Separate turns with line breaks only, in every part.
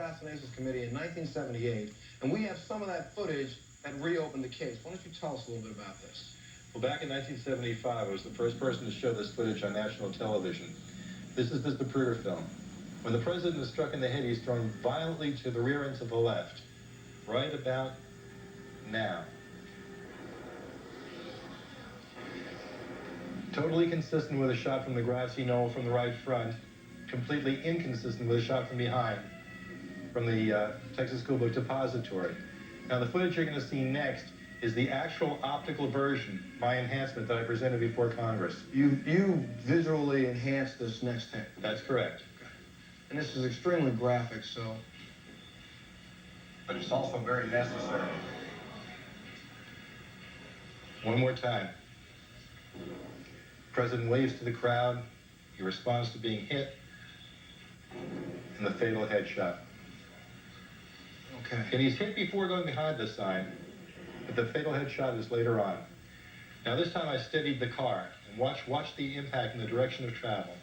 Assassinations Committee in 1978, and we have some of that footage that reopened the case. Why don't you tell us a little bit about this?
Well, back in 1975, I was the first person to show this footage on national television. This is the Zapruder film. When the president is struck in the head, he's thrown violently to the rear and to the left. Right about now. Totally consistent with a shot from the grassy knoll from the right front. Completely inconsistent with a shot from behind, from the Texas School Book Depository. Now, the footage you're going to see next is the actual optical version, my enhancement that I presented before Congress.
You visually enhanced this next tape.
That's correct.
Okay. And this is extremely graphic, so...
But it's also very necessary. One more time. The president waves to the crowd. He responds to being hit. And the fatal headshot.
Okay.
And he's hit before going behind the sign, but the fatal headshot is later on. Now this time I steadied the car and watch the impact in the direction of travel.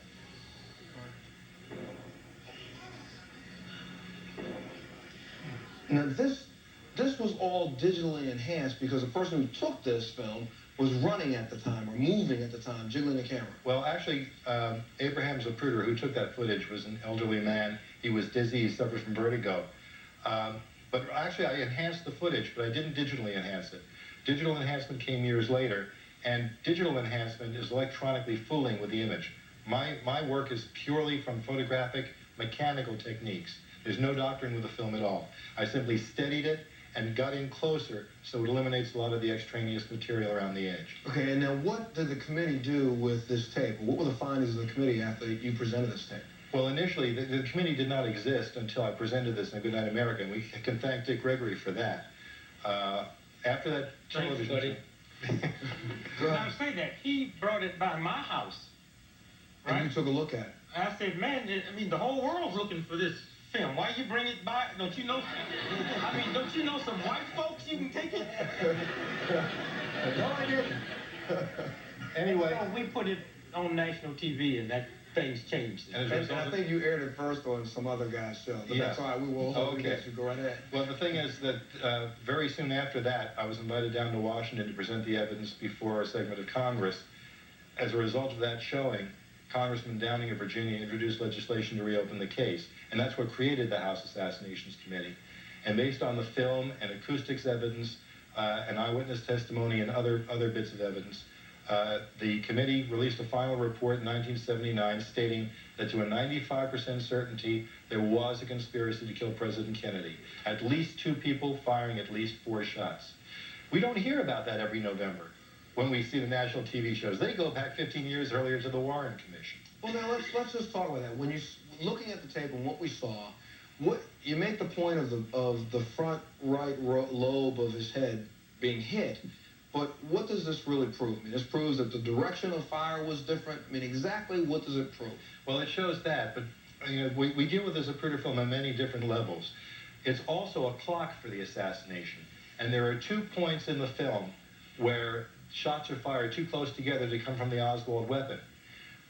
Now this was all digitally enhanced because the person who took this film was running at the time or moving at the time, jiggling the camera.
Well, actually, Abraham Zapruder, who took that footage, was an elderly man. He was dizzy. He suffered from vertigo. But actually, I enhanced the footage, but I didn't digitally enhance it. Digital enhancement came years later, and digital enhancement is electronically fooling with the image. My work is purely from photographic, mechanical techniques. There's no doctoring with the film at all. I simply steadied it and got in closer, so it eliminates a lot of the extraneous material around the edge.
Okay, and now what did the committee do with this tape? What were the findings of the committee after you presented this tape?
Well, initially, the committee did not exist until I presented this in Good Night America, and we can thank Dick Gregory for that. After that television...
I say that. He brought it by my house. Right?
And you took a look at it.
I said, man, I mean, the whole world's looking for this film. Why you bring it by? Don't you know? I mean, don't you know some white folks you can take it?
No, I didn't.
Anyway...
So we put it on national TV, and that things changed.
And I think you aired it first on some other guy's show. But
yeah.
That's all right. We will hold you go right ahead.
Well, the thing is that very soon after that, I was invited down to Washington to present the evidence before a segment of Congress. As a result of that showing, Congressman Downing of Virginia introduced legislation to reopen the case. And that's what created the House Assassinations Committee. And based on the film and acoustics evidence and eyewitness testimony and other bits of evidence, the committee released a final report in 1979 stating that to a 95% certainty there was a conspiracy to kill President Kennedy. At least 2 people firing at least 4 shots. We don't hear about that every November when we see the national TV shows. They go back 15 years earlier to the Warren Commission.
Well, now let's just talk about that. When you looking at the tape and what we saw, what you make the point of the front right lobe of his head being hit. But what does this really prove? I mean, this proves that the direction of fire was different. I mean, exactly what does it prove?
Well, it shows that, but you know, we deal with the Zapruder film on many different levels. It's also a clock for the assassination. And there are 2 points in the film where shots are fired too close together to come from the Oswald weapon.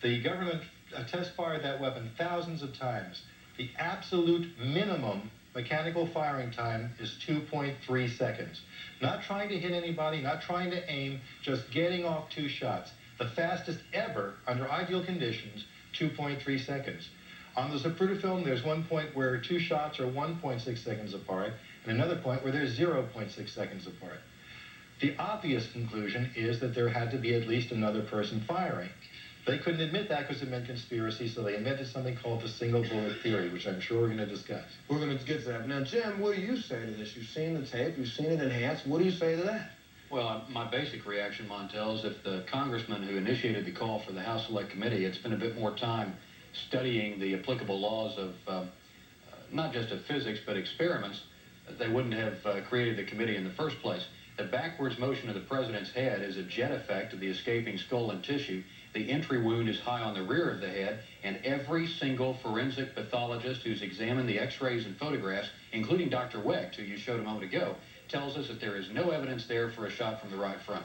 The government test-fired that weapon thousands of times. The absolute minimum mechanical firing time is 2.3 seconds. Not trying to hit anybody, not trying to aim, just getting off 2 shots. The fastest ever, under ideal conditions, 2.3 seconds. On the Zapruder film, there's one point where 2 shots are 1.6 seconds apart, and another point where they're 0.6 seconds apart. The obvious conclusion is that there had to be at least another person firing. They couldn't admit that because it meant conspiracy, so they invented something called the single bullet theory, which I'm sure we're going to discuss.
We're going to get to that. Now, Jim, what do you say to this? You've seen the tape, you've seen it enhanced. What do you say to that?
Well, my basic reaction, Montel, is if the congressman who initiated the call for the House Select Committee had spent a bit more time studying the applicable laws of not just of physics, but experiments, they wouldn't have created the committee in the first place. The backwards motion of the president's head is a jet effect of the escaping skull and tissue. The entry wound is high on the rear of the head, and every single forensic pathologist who's examined the x-rays and photographs, including Dr. Wecht, who you showed a moment ago, tells us that there is no evidence there for a shot from the right front.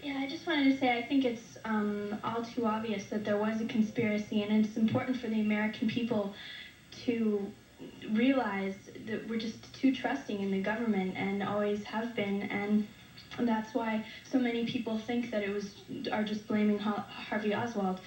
Yeah, I just wanted to say I think it's all too obvious that there was a conspiracy, and it's important for the American people to realize that we're just too trusting in the government and always have been, and that's why so many people think that are just blaming Harvey Oswald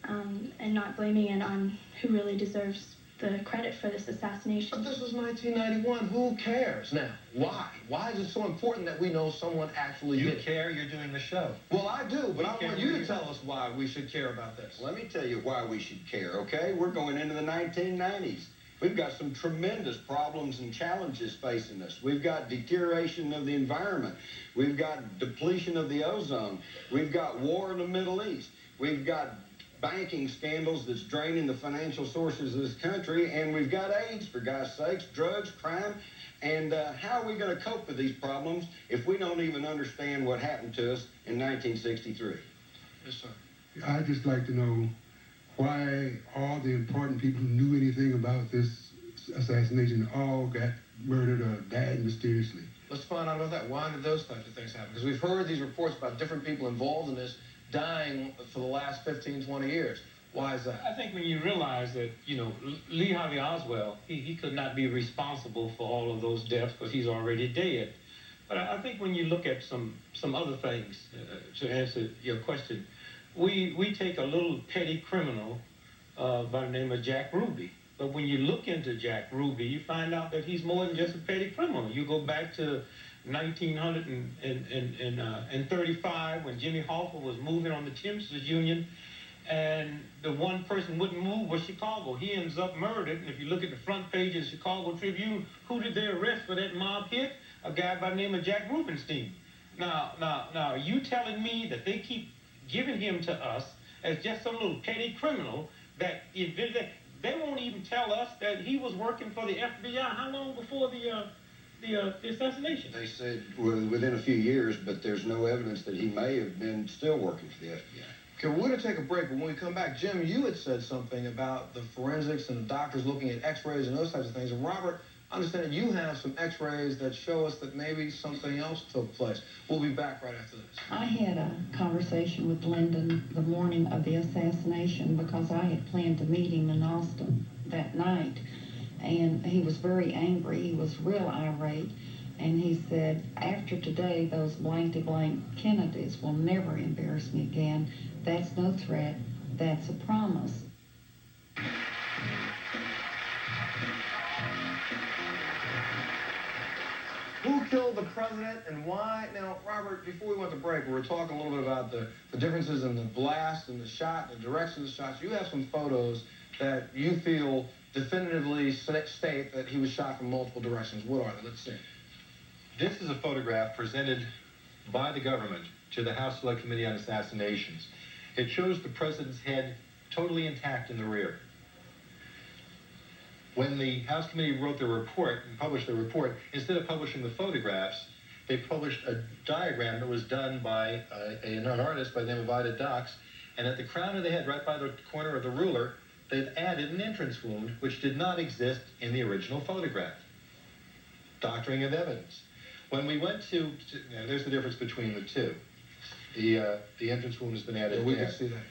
and not blaming it on who really deserves the credit for this assassination.
But this was 1991. Who cares now? Why? Why is it so important that we know someone actually did it?
You care, you're doing the show.
Well, I do, but I want you to tell us why we should care about this.
Let me tell you why we should care, okay? We're going into the 1990s. We've got some tremendous problems and challenges facing us. We've got deterioration of the environment. We've got depletion of the ozone. We've got war in the Middle East. We've got banking scandals that's draining the financial sources of this country, and we've got AIDS, for God's sakes, drugs, crime, and how are we going to cope with these problems if we don't even understand what happened to us in 1963?
Yes, sir.
I'd just like to know why all the important people who knew anything about this assassination all got murdered or died mysteriously.
Let's find out about that. Why did those types of things happen? Because we've heard these reports about different people involved in this dying for the last 15, 20 years. Why is that?
I think when you realize that, Lee Harvey Oswald, he could not be responsible for all of those deaths because he's already dead. But I think when you look at some other things, to answer your question, we take a little petty criminal by the name of Jack Ruby. But when you look into Jack Ruby, you find out that he's more than just a petty criminal. You go back to 1935 when Jimmy Hoffa was moving on the Teamsters Union, and the one person wouldn't move was Chicago. He ends up murdered. And if you look at the front page of the Chicago Tribune, who did they arrest for that mob hit? A guy by the name of Jack Rubenstein. Now, you telling me that they keep giving him to us as just some little petty criminal that they won't even tell us that he was working for the FBI how long before the assassination?
They said within a few years, but there's no evidence that he may have been still working for the FBI.
Okay, we're going to take a break, but when we come back, Jim, you had said something about the forensics and the doctors looking at x-rays and those types of things. And Robert, I understand that you have some x-rays that show us that maybe something else took place. We'll be back right after this.
I had a conversation with Lyndon the morning of the assassination because I had planned to meet him in Austin that night. And he was very angry. He was real irate. And he said, after today, those blank-to-blank Kennedys will never embarrass me again. That's no threat. That's a promise.
Who killed the president and why? Now, Robert, before we went to break, we were talking a little bit about the differences in the blast and the shot, the direction of the shots. You have some photos that you feel definitively state that he was shot from multiple directions. What are they? Let's see.
This is a photograph presented by the government to the House Select Committee on Assassinations. It shows the president's head totally intact in the rear. When the House Committee wrote their report and published their report, instead of publishing the photographs, they published a diagram that was done by an artist by the name of Ida Docks, and at the crown of the head, right by the corner of the ruler, they've added an entrance wound which did not exist in the original photograph. Doctoring of evidence. When we went to there's the difference between the two. The entrance wound has been added.
Yeah, we can see that.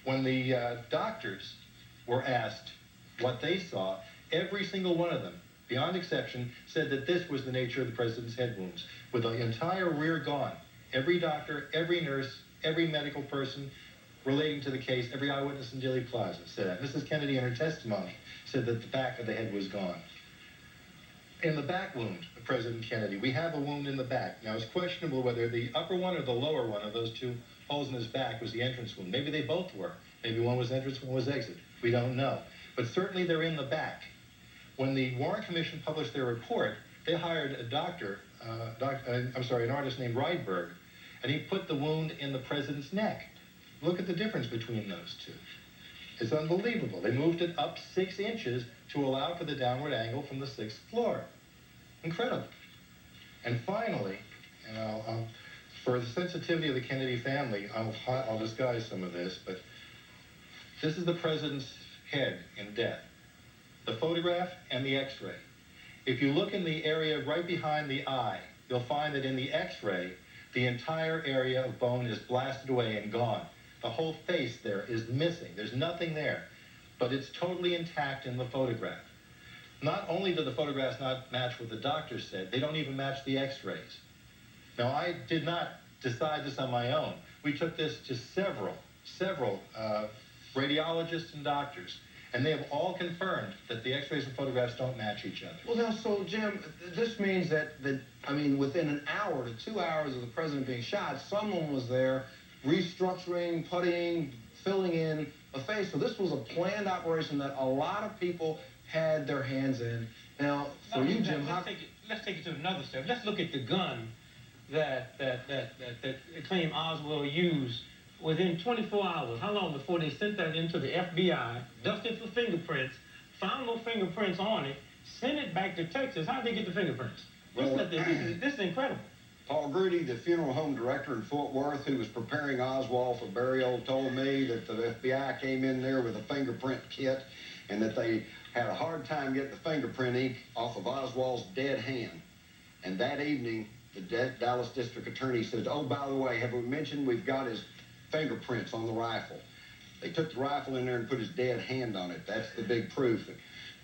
When the doctors were asked what they saw, every single one of them, beyond exception, said that this was the nature of the president's head wounds, with the entire rear gone. Every doctor, every nurse, every medical person relating to the case, every eyewitness in Dealey Plaza said that. Mrs. Kennedy, in her testimony, said that the back of the head was gone. In the back wound of President Kennedy, we have a wound in the back. Now, it's questionable whether the upper one or the lower one of those two holes in his back was the entrance wound. Maybe they both were. Maybe one was entrance, one was exit. We don't know. But certainly they're in the back. When the Warren Commission published their report, they hired a an artist named Rydberg, and he put the wound in the president's neck. Look at the difference between those two. It's unbelievable. They moved it up 6 inches to allow for the downward angle from the 6th floor. Incredible. And finally, and I'll for the sensitivity of the Kennedy family, I'll disguise some of this, but this is the president's head in death. The photograph and the x-ray. If you look in the area right behind the eye, you'll find that in the x-ray, the entire area of bone is blasted away and gone. The whole face there is missing. There's nothing there, but it's totally intact in the photograph. Not only do the photographs not match what the doctor said, they don't even match the x-rays. Now, I did not decide this on my own. We took this to several radiologists and doctors, and they have all confirmed that the x-rays and photographs don't match each other.
Well, now, so, Jim, this means that I mean, within an hour to 2 hours of the president being shot, someone was there restructuring, puttying, filling in a face. So this was a planned operation that a lot of people had their hands in. Now, for you, Jim,
let's take it to another step. Let's look at the gun that claim Oswald used within 24 hours. How long before they sent that into the FBI, dusted for fingerprints, found no fingerprints on it, sent it back to Texas? How'd they get the fingerprints?
Well,
This is incredible.
Paul Grudy, the funeral home director in Fort Worth, who was preparing Oswald for burial, told me that the FBI came in there with a fingerprint kit and that they had a hard time getting the fingerprint ink off of Oswald's dead hand. And that evening, the Dallas District Attorney says, oh, by the way, have we mentioned we've got his fingerprints on the rifle? They took the rifle in there and put his dead hand on it. That's the big proof. And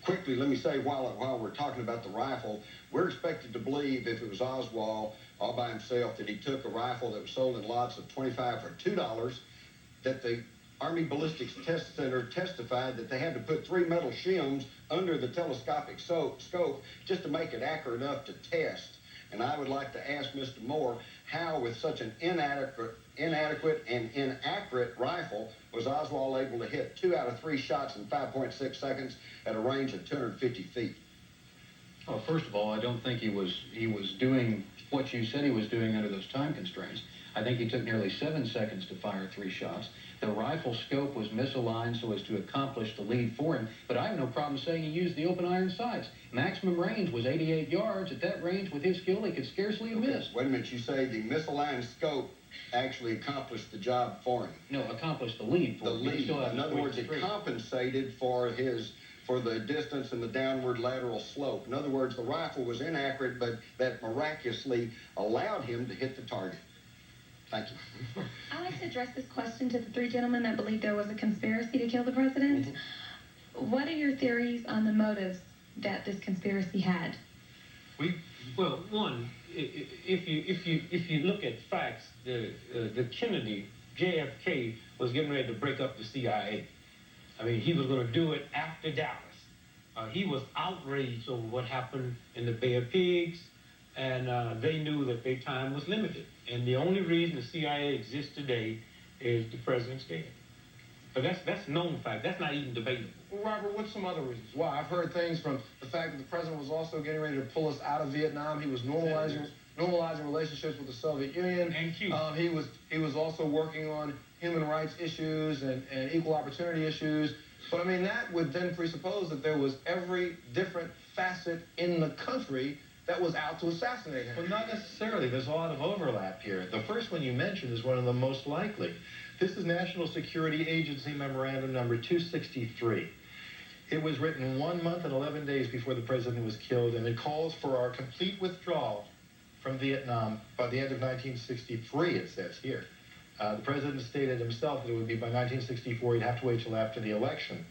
quickly, let me say, while we're talking about the rifle, we're expected to believe if it was Oswald all by himself that he took a rifle that was sold in lots of 25 for $2, that the Army Ballistics Test Center testified that they had to put 3 metal shims under the telescopic scope just to make it accurate enough to test. And I would like to ask Mr. Moore how, with such an inadequate and inaccurate rifle, was Oswald able to hit 2 out of 3 shots in 5.6 seconds at a range of 250 feet?
Well, first of all, I don't think he was doing what you said he was doing under those time constraints. I think he took nearly 7 seconds to fire 3 shots. The rifle scope was misaligned so as to accomplish the lead for him, but I have no problem saying he used the open iron sights. Maximum range was 88 yards. At that range, with his skill, he could scarcely have missed.
Wait a minute, you say the misaligned scope actually accomplished the job for him?
No, accomplished the lead for him.
The lead. In other words, it compensated for the distance and the downward lateral slope. In other words, the rifle was inaccurate, but that miraculously allowed him to hit the target. Thank you.
I'd like to address this question to the 3 gentlemen that believe there was a conspiracy to kill the president. Mm-hmm. What are your theories on the motives that this conspiracy had?
Well, one, if you look at facts, the Kennedy, JFK, was getting ready to break up the CIA. I mean, he was going to do it after Dallas. He was outraged over what happened in the Bay of Pigs, and they knew that their time was limited. And the only reason the CIA exists today is the president's dead. But that's known fact. That's not even debatable.
Well, Robert, what's some other reasons why? I've heard things from the fact that the president was also getting ready to pull us out of Vietnam. He was normalizing relationships with the Soviet Union.
And Cuba.
He was also working on human rights issues and equal opportunity issues. But I mean, that would then presuppose that there was every different facet in the country that was out to assassinate him.
Well, not necessarily. There's a lot of overlap here. The first one you mentioned is one of the most likely. This is National Security Agency Memorandum number 263. It was written 1 month and 11 days before the president was killed, and it calls for our complete withdrawal from Vietnam by the end of 1963, it says here. The president stated himself that it would be by 1964. He'd have to wait till after the election.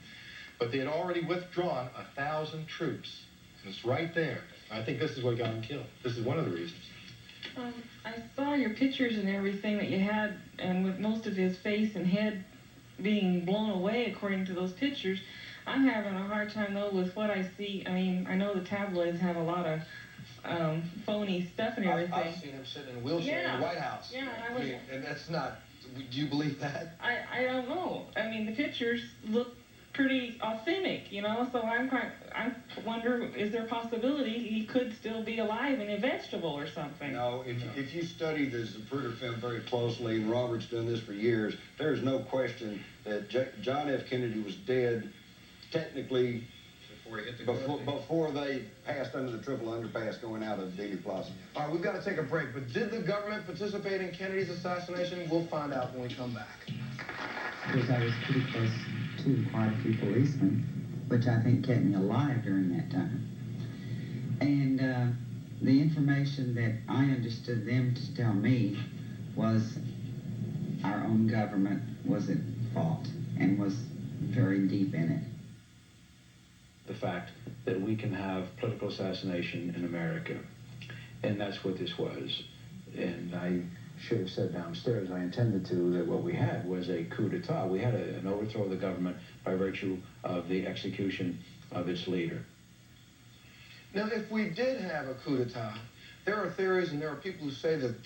But they had already withdrawn 1,000 troops, and it's right there. I think this is what got him killed. This is one of the reasons.
I saw your pictures and everything that you had, and with most of his face and head being blown away according to those pictures, I'm having a hard time, though, with what I see. I mean, I know the tabloids have a lot of phony stuff and everything.
I've seen him sitting in a wheelchair in the White House.
Yeah,
and that's not... Do you believe that?
I don't know. I mean, the pictures look pretty authentic, you know, so I wonder, is there a possibility he could still be alive in a vegetable or something?
No, if you study the Zapruder film very closely, and Robert's done this for years, there's no question that John F. Kennedy was dead technically before they passed under the triple underpass going out of Dealey Plaza.
All right, we've got to take a break, but did the government participate in Kennedy's assassination? We'll find out when we come back.
Because I was pretty close to quite a few policemen, which I think kept me alive during that time. And the information that I understood them to tell me was our own government was at fault and was very deep in it.
The fact
that we can have political assassination in America. And that's what this was. And I should have said downstairs, I intended to, that what we had was a coup d'etat. We had an overthrow of the government by virtue of the execution of its leader.
Now, if we did have a coup d'etat, there are theories and there are people who say that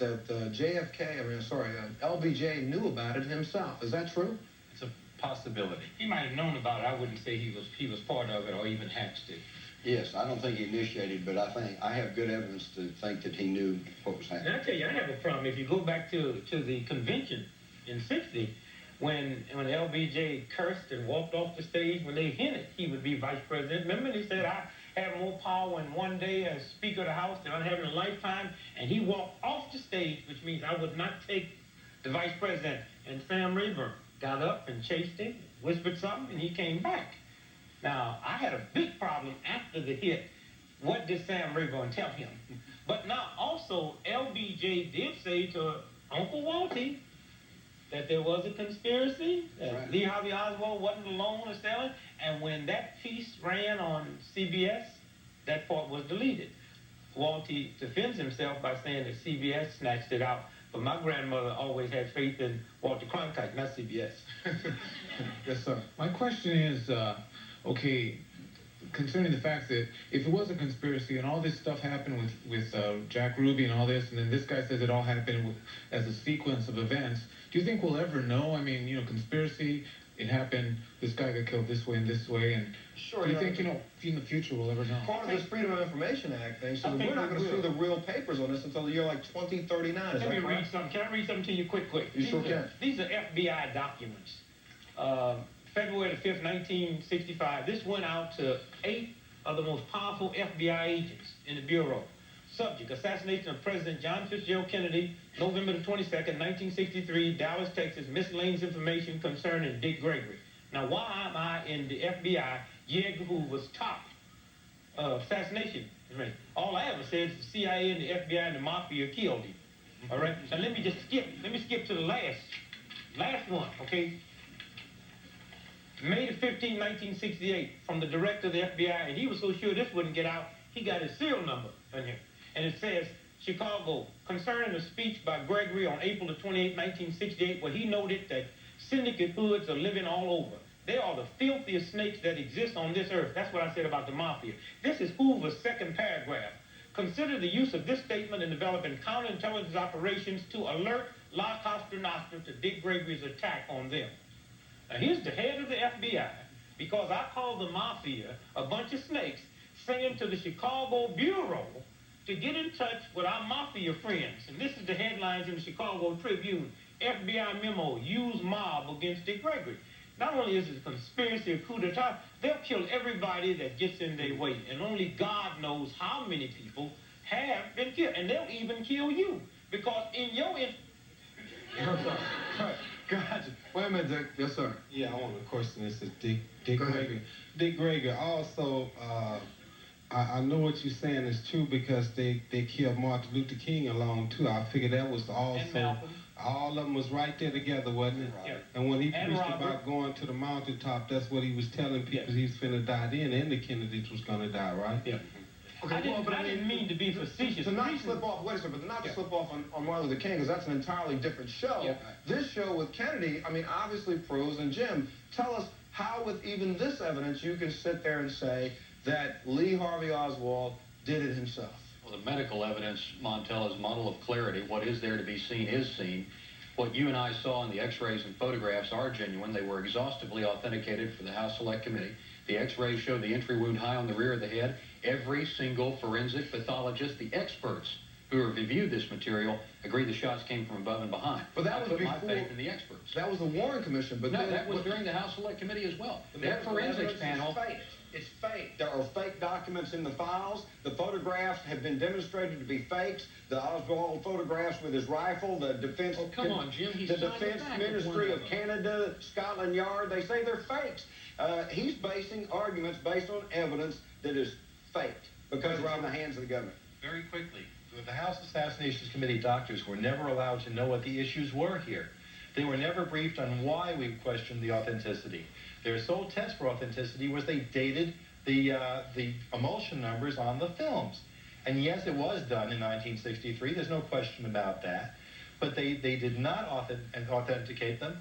LBJ knew about it himself. Is that true?
It's a possibility.
He might have known about it. I wouldn't say he was part of it or even hatched it.
Yes, I don't think he initiated, but I have good evidence to think that he knew what was happening.
And I tell you, I have a problem. If you go back to the convention in '60, when LBJ cursed and walked off the stage, when they hinted he would be vice president, remember he said, I have more power in one day as Speaker of the House than I have in a lifetime, and he walked off the stage, which means I would not take the vice president. And Sam Rayburn got up and chased him, whispered something, and he came back. Now, I had a big problem after the hit. What did Sam Rayburn tell him? But now, also, LBJ did say to Uncle Walty that there was a conspiracy, that
right.
Lee Harvey Oswald wasn't alone in selling, and when that piece ran on CBS, that part was deleted. Walty defends himself by saying that CBS snatched it out, but my grandmother always had faith in Walter Cronkite, not CBS.
Yes, sir.
My question is, okay, concerning the fact that if it was a conspiracy and all this stuff happened with Jack Ruby and all this, and then this guy says it all happened as a sequence of events, do you think we'll ever know? I mean, conspiracy, it happened, this guy got killed this way and this way, and
Sure,
do you think, in the future we'll ever know?
Part of this Freedom of Information Act thing, so we're not going to see the real papers on this until the year like 2039. Is
Let me
that
read
correct?
something. Can I read something to you quick?
You sure can.
These are FBI documents. February the 5th, 1965. This went out to 8 of the most powerful FBI agents in the Bureau. Subject, assassination of President John Fitzgerald Kennedy, November the 22nd, 1963, Dallas, Texas, miscellaneous information concerning Dick Gregory. Now, why am I in the FBI? J. Edgar Hoover's top assassination. All I ever said is the CIA and the FBI and the Mafia killed him. All right? Now, let me skip to the last one, okay? May the 15th, 1968, from the director of the FBI, and he was so sure this wouldn't get out, he got his serial number in here. And it says, Chicago, concerning a speech by Gregory on April the 28th, 1968, where he noted that syndicate hoods are living all over. They are the filthiest snakes that exist on this earth. That's what I said about the Mafia. This is Hoover's second paragraph. Consider the use of this statement in developing counterintelligence operations to alert La Costa Nostra to Dick Gregory's attack on them. Now, here's the head of the FBI, because I called the Mafia a bunch of snakes, saying to the Chicago Bureau to get in touch with our Mafia friends. And this is the headlines in the Chicago Tribune. FBI memo, use mob against Dick Gregory. Not only is it a conspiracy, a coup d'etat, they'll kill everybody that gets in their way. And only God knows how many people have been killed. And they'll even kill you. Because in your...
Gotcha. Wait a minute, Dick. Yes, sir.
Yeah, I want to question this is Dick Gregory. Dick Gregory also, I know what you're saying is true because they killed Martin Luther King along too. I figured that was also, all of them was right there together, wasn't it?
Yeah.
And when he preached about going to the mountaintop, that's what he was telling people he was finna die then, and the Kennedys was gonna die, right?
Yeah.
Okay,
I didn't mean to be facetious.
To not slip off, wait a second, but not to slip off on Martin Luther King, because that's an entirely different show.
Yeah.
This show with Kennedy, I mean, obviously proves, and Jim, tell us how with even this evidence you can sit there and say that Lee Harvey Oswald did it himself.
Well, the medical evidence, Montel, is a model of clarity. What is there to be seen is seen. What you and I saw in the x-rays and photographs are genuine. They were exhaustively authenticated for the House Select Committee. The x-rays show the entry wound high on the rear of the head. Every single forensic pathologist, the experts who have reviewed this material, agree the shots came from above and behind.
But that was
put
before,
my faith in the experts.
That was the Warren Commission, but
no, that was during the House Select Committee as well. Their forensics panel.
It's fake. There are fake documents in the files. The photographs have been demonstrated to be fakes. The Oswald photographs with his rifle, the defense...
Oh, come on, Jim.
The Defense Ministry of Canada, Scotland Yard, they say they're fakes. He's basing arguments based on evidence that is faked because we're in the hands of the government.
Very quickly, the House Assassinations Committee doctors were never allowed to know what the issues were here. They were never briefed on why we questioned the authenticity. Their sole test for authenticity was they dated the emulsion numbers on the films. And yes, it was done in 1963. There's no question about that. But they did not authenticate them.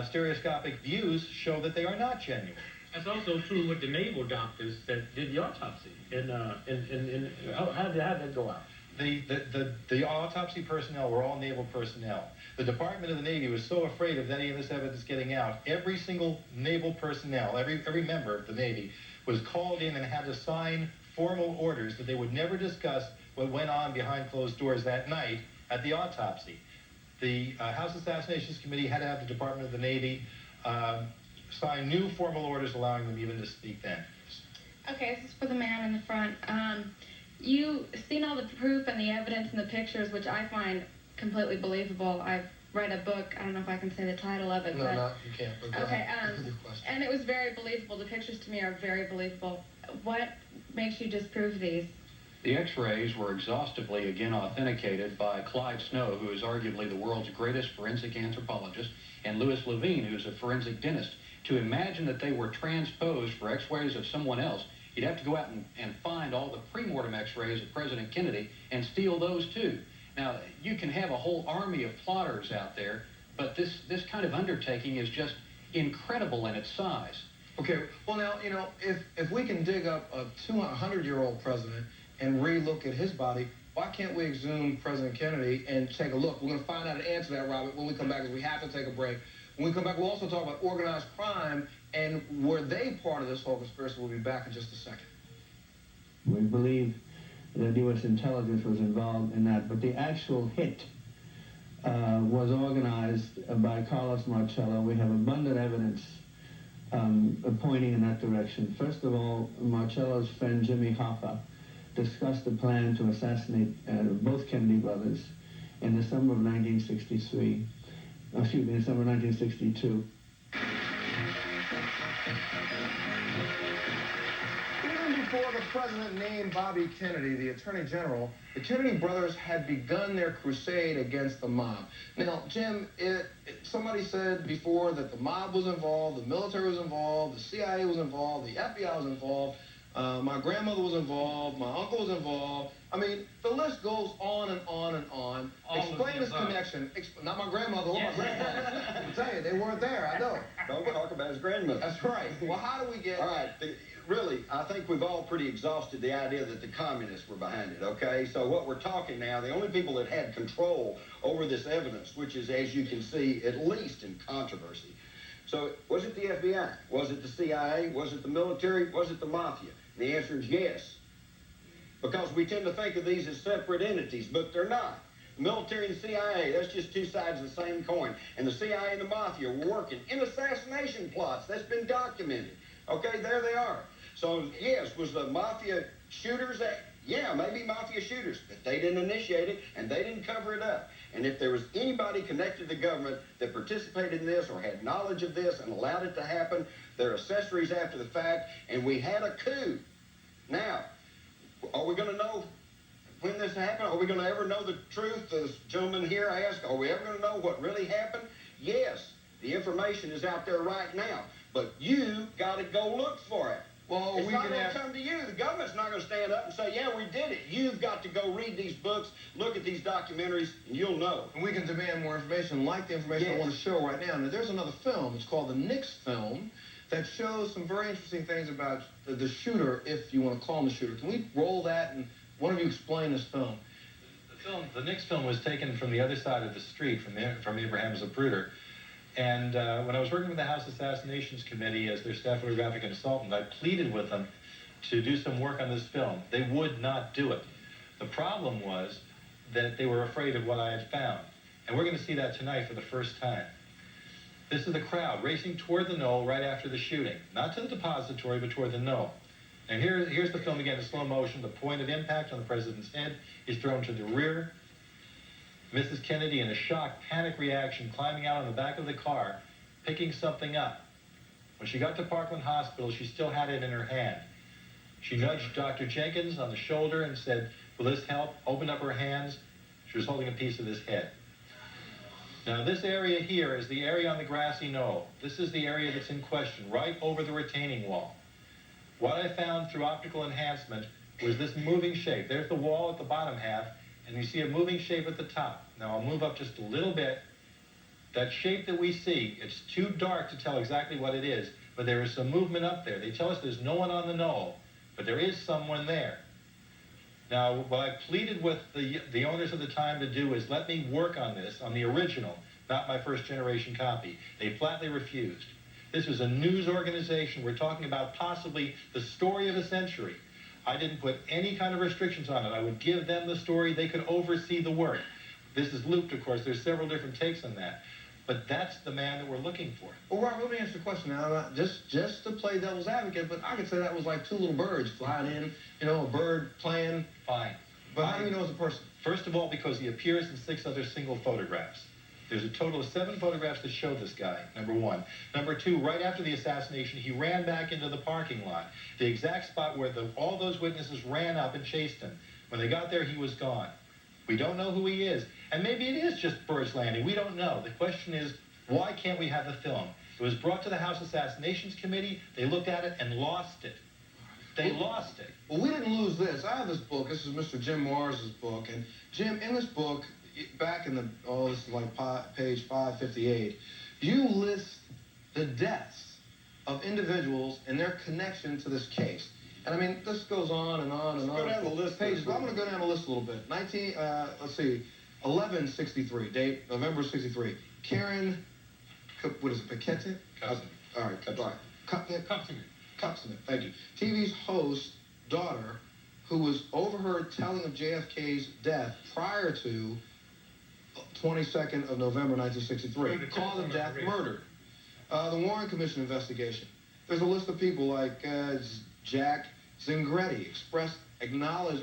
Stereoscopic views show that they are not genuine.
That's also true with the naval doctors that did the autopsy. How did that go out?
The autopsy personnel were all naval personnel. The Department of the Navy was so afraid of any of this evidence getting out, every single naval personnel, every member of the Navy, was called in and had to sign formal orders that they would never discuss what went on behind closed doors that night at the autopsy. The House Assassinations Committee had to have the Department of the Navy sign new formal orders allowing them even to speak then.
Okay, this is for the man in the front. You've seen all the proof and the evidence and the pictures, which I find completely believable. I've read a book. I don't know if I can say the title of it.
No,
but,
no, you can't. But
okay, and it was very believable. The pictures to me are very believable. What makes you disprove these?
The X-rays were exhaustively, again, authenticated by Clyde Snow, who is arguably the world's greatest forensic anthropologist, and Louis Levine, who's a forensic dentist. To imagine that they were transposed for X-rays of someone else, you'd have to go out and find all the pre-mortem X-rays of President Kennedy and steal those too. Now, you can have a whole army of plotters out there, but this kind of undertaking is just incredible in its size.
Okay, well now, you know, if we can dig up a 200-year-old president and re-look at his body, why can't we exhume President Kennedy and take a look? We're going to find out an answer to that, Robert, when we come back, because we have to take a break. When we come back, we'll also talk about organized crime and were they part of this whole conspiracy. We'll be back in just a second.
We believe that U.S. intelligence was involved in that, but the actual hit was organized by Carlos Marcello. We have abundant evidence pointing in that direction. First of all, Marcello's friend Jimmy Hoffa discussed the plan to assassinate both Kennedy brothers in the summer of 1963. Excuse me, in summer of 1962.
Even before the president named Bobby Kennedy the Attorney General, the Kennedy brothers had begun their crusade against the mob. Now, Jim, somebody said before that the mob was involved, the military was involved, the CIA was involved, the FBI was involved, my grandmother was involved, my uncle was involved. I mean, the list goes on and on and on. Explain this connection. Not my grandmother or my grandfather. I tell you, they weren't there, I know.
Don't talk about his grandmother.
That's right. Well, how do we get...
All right. Really, I think we've all pretty exhausted the idea that the communists were behind it, okay? So what we're talking now, the only people that had control over this evidence, which is, as you can see, at least in controversy. So was it the FBI? Was it the CIA? Was it the military? Was it the mafia? The answer is yes. Because we tend to think of these as separate entities, but they're not. The military and the CIA, that's just two sides of the same coin. And the CIA and the mafia were working in assassination plots. That's been documented. Okay, there they are. So, yes, was the mafia shooters? Yeah, maybe mafia shooters, but they didn't initiate it, and they didn't cover it up. And if there was anybody connected to the government that participated in this or had knowledge of this and allowed it to happen, they're accessories after the fact, and we had a coup. Now, are we going to know when this happened? Are we going to ever know the truth? This gentleman here asked, are we ever going to know what really happened? Yes, the information is out there right now, but you got to go look for it. Well, it's not going to come to you. The government's not going to stand up and say, yeah, we did it. You've got to go read these books, look at these documentaries, and you'll know.
And we can demand more information, like the information I want to show right now. Now, there's another film. It's called the Nix film that shows some very interesting things about the shooter, if you want to call him the shooter. Can we roll that and one of you explain this film?
The Nix film was taken from the other side of the street, from Abraham Zapruder. And when I was working with the House Assassinations Committee as their staff photographic consultant, I pleaded with them to do some work on this film. They would not do it. The problem was that they were afraid of what I had found. And we're going to see that tonight for the first time. This is the crowd racing toward the knoll right after the shooting. Not to the depository, but toward the knoll. And here's the film again in slow motion. The point of impact on the president's head is thrown to the rear. Mrs. Kennedy, in a shocked, panic reaction, climbing out on the back of the car, picking something up. When she got to Parkland Hospital, she still had it in her hand. She nudged Dr. Jenkins on the shoulder and said, will this help? Opened up her hands. She was holding a piece of his head. Now, this area here is the area on the grassy knoll. This is the area that's in question, right over the retaining wall. What I found through optical enhancement was this moving shape. There's the wall at the bottom half, and you see a moving shape at the top. Now I'll move up just a little bit. That shape that we see, it's too dark to tell exactly what it is, but there is some movement up there. They tell us there's no one on the knoll, but there is someone there. Now, what I pleaded with the owners of the time to do is let me work on this, on the original, not my first generation copy. They flatly refused. This was a news organization. We're talking about possibly the story of the century. I didn't put any kind of restrictions on it. I would give them the story. They could oversee the work. This is looped, of course. There's several different takes on that. But that's the man that we're looking for.
Well, Robert, let me ask you a question now. Not just to play devil's advocate, but I could say that was like two little birds flying in, you know, a bird playing.
Fine.
But how do you know it's a person?
First of all, because he appears in 6 other single photographs. There's a total of 7 photographs that show this guy, number 1. Number 2, right after the assassination, he ran back into the parking lot, the exact spot where all those witnesses ran up and chased him. When they got there, he was gone. We don't know who he is. And maybe it is just birds landing. We don't know. The question is, why can't we have the film? It was brought to the House Assassinations Committee. They looked at it and lost it. They lost it.
Well, we didn't lose this. I have this book. This is Mr. Jim Mars's book. And Jim, in this book, back in the, this is like page 558, you list the deaths of individuals and their connection to this case. And I mean, this goes on and on and on.
Go down the list.
Pages. I'm going to go down the list a little bit. 1163, date, November 63. Karen, what is it, Paquette?
Cousin.
All right,
Compton.
Thank you. TV's host, daughter, who was overheard telling of JFK's death prior to 22nd of November 1963. Cause of death, murdered. The Warren Commission investigation. There's a list of people like Jack Zingretti expressed knowledge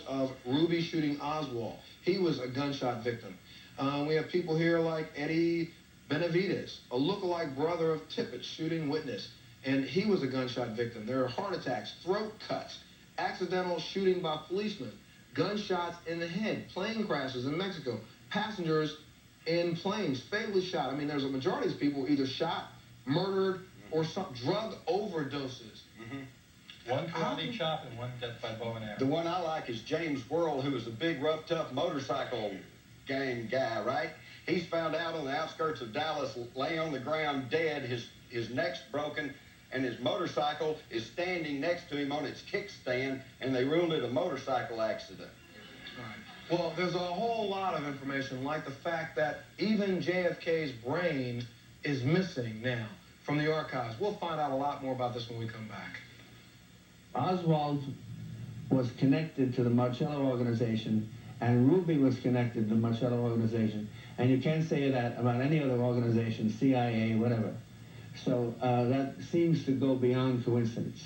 of Ruby shooting Oswald. He was a gunshot victim. We have people here like Eddie Benavides, a look-alike brother of Tippett shooting witness, and he was a gunshot victim. There are heart attacks, throat cuts, accidental shooting by policemen, gunshots in the head, plane crashes in Mexico, passengers in planes fatally shot. I mean, there's a majority of these people either shot, murdered, or some drug overdoses.
One karate chop and one death by bow and arrow.
The one I like is James Worrell, who was a big, rough, tough motorcycle gang guy, right? He's found out on the outskirts of Dallas, laying on the ground dead, his neck's broken, and his motorcycle is standing next to him on its kickstand, and they ruled it a motorcycle accident.
Right. Well, there's a whole lot of information, like the fact that even JFK's brain is missing now from the archives. We'll find out a lot more about this when we come back.
Oswald was connected to the Marcello organization, and Ruby was connected to the Marcello organization. And you can't say that about any other organization, CIA, whatever. So that seems to go beyond coincidence,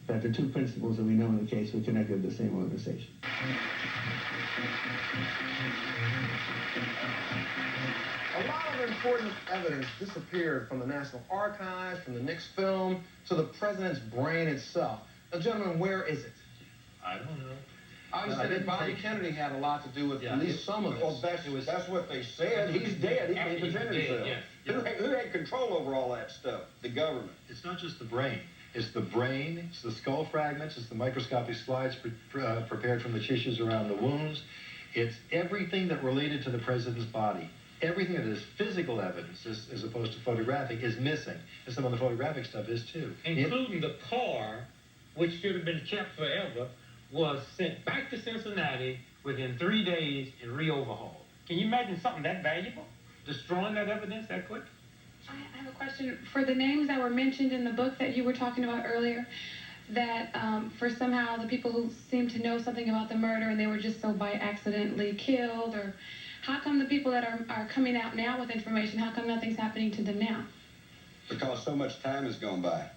that the two principals that we know in the case were connected to the same organization.
A lot of important evidence disappeared from the National Archives, from the Nix film, to the president's brain itself. Now, gentlemen, where is it?
I don't know.
Obviously, that Bobby Kennedy had a lot to do with at least some of this.
Well, that's what they said. He's dead. He can't defend himself. Who had control over all that stuff? The government.
It's not just the brain. It's the brain, it's the skull fragments, it's the microscopic slides prepared from the tissues around the wounds. It's everything that related to the president's body. Everything that is physical evidence, as opposed to photographic, is missing. And some of the photographic stuff is too.
Including the car, which should have been kept forever, was sent back to Cincinnati within 3 days and re-overhauled. Can you imagine something that valuable? Destroying that evidence that quick?
I have a question. For the names that were mentioned in the book that you were talking about earlier, that for somehow the people who seem to know something about the murder and they were just so by accidentally killed, or how come the people that are coming out now with information, how come nothing's happening to them now?
Because so much time has gone by.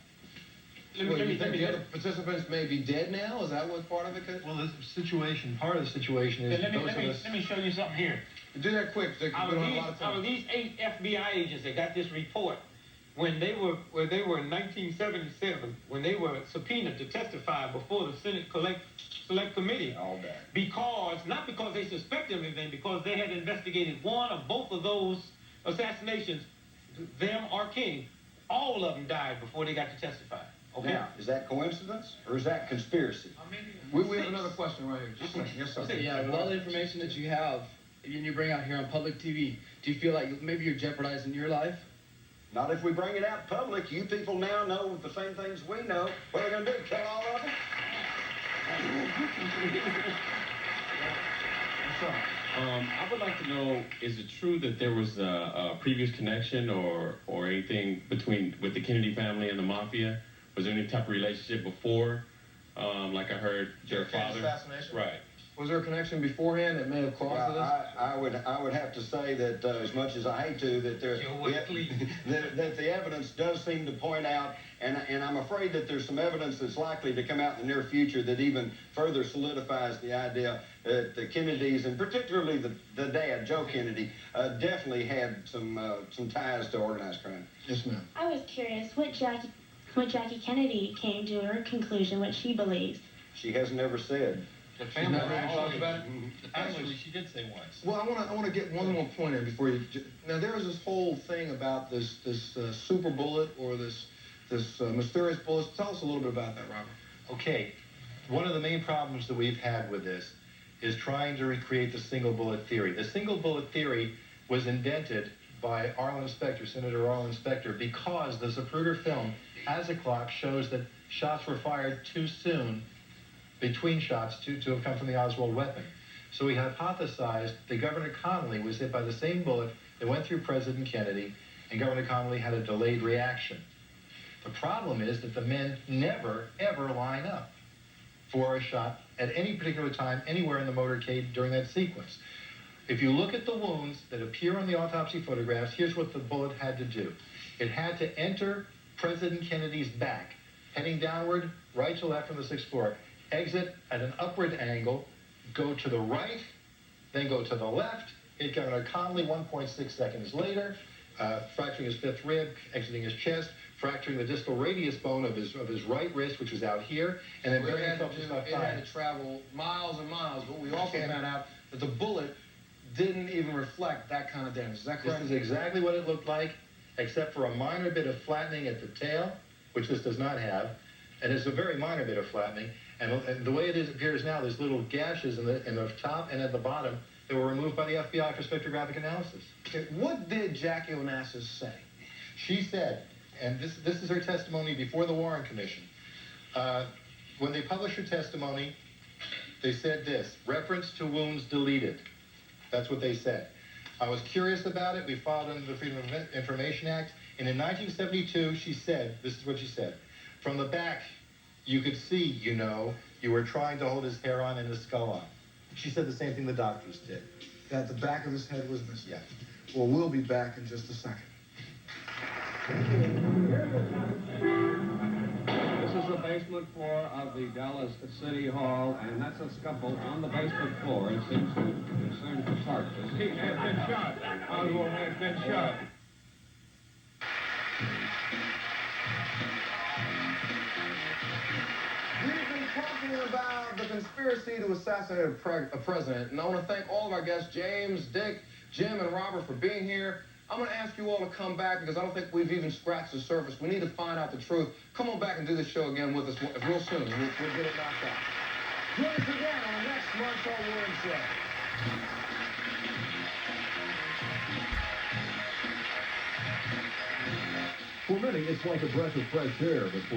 Well, you think the other participants may be dead now? Is that what part of it could?
Well, the situation, part of the situation is
let me show you something here.
Do that quick, Dick.
Out of these 8 FBI agents that got this report, when they were in 1977, when they were subpoenaed to testify before the Senate Select Committee, not because they suspected anything, because they had investigated one or both of those assassinations, them or King, all of them died before they got to testify.
Okay. Now, is that coincidence or is that conspiracy?
We have another question right here. Just a second. Yes, sir.
Yeah, with all the information that you have, and you bring out here on public TV, do you feel like maybe you're jeopardizing your life?
Not if we bring it out public. You people now know the same things we know. What are they going to do, kill all of them?
I would like to know, is it true that there was a previous connection or anything with the Kennedy family and the mafia? Was there any type of relationship before? Like I heard their father.
Assassination?
Right.
Was there a connection beforehand that may have caused this?
I would have to say that as much as I hate to, that that the evidence does seem to point out, and I'm afraid that there's some evidence that's likely to come out in the near future that even further solidifies the idea that the Kennedys, and particularly the dad, Joe Kennedy, definitely had some ties to organized crime.
Yes, ma'am.
I was curious what Jackie Kennedy came to her conclusion, what she believes.
She hasn't ever said.
The family talked about it?
Actually, she did say once.
Well, I want to get one more point in before you. Now, there was this whole thing about this super bullet or this mysterious bullet. Tell us a little bit about that, Robert.
Okay, one of the main problems that we've had with this is trying to recreate the single bullet theory. The single bullet theory was invented by Arlen Specter, Senator Arlen Specter, because the Zapruder film, as a clock, shows that shots were fired too soon between shots to have come from the Oswald weapon. So we hypothesized that Governor Connolly was hit by the same bullet that went through President Kennedy, and Governor Connolly had a delayed reaction. The problem is that the men never, ever line up for a shot at any particular time, anywhere in the motorcade during that sequence. If you look at the wounds that appear on the autopsy photographs, here's what the bullet had to do. It had to enter President Kennedy's back, heading downward, right to left from the 6th floor, exit at an upward angle, go to the right, then go to the left, hit Governor Connolly 1.6 seconds later, fracturing his 5th rib, exiting his chest, fracturing the distal radius bone of his right wrist, which was out here, and then burying himself just about
It had to travel miles and miles, but we also found out that the bullet didn't even reflect that kind of damage. Is that correct?
This is exactly what it looked like, except for a minor bit of flattening at the tail, which this does not have, and it's a very minor bit of flattening. And the way it appears now, there's little gashes in the top and at the bottom that were removed by the FBI for spectrographic analysis.
Okay, what did Jackie Onassis say?
She said, and this is her testimony before the Warren Commission. When they published her testimony, they said this, reference to wounds deleted. That's what they said. I was curious about it. We filed under the Freedom of Information Act. And in 1972, she said, this is what she said, from the back, you could see, you were trying to hold his hair on and his skull on. She said the same thing the doctors did.
That the back of his head was missing?
Yeah.
Well, we'll be back in just a second.
This is the basement floor of the Dallas City Hall, and that's a scuffle on the basement floor. It seems to concern photographers.
He has been shot. Oswald has been shot.
We've been talking about the conspiracy to assassinate a president, and I want to thank all of our guests, James, Dick, Jim, and Robert, for being here. I'm going to ask you all to come back because I don't think we've even scratched the surface. We need to find out the truth. Come on back and do this show again with us real soon, and we'll get it knocked out. Join us again on the next Montel Williams Show.
For many, it's like a breath of fresh air, but for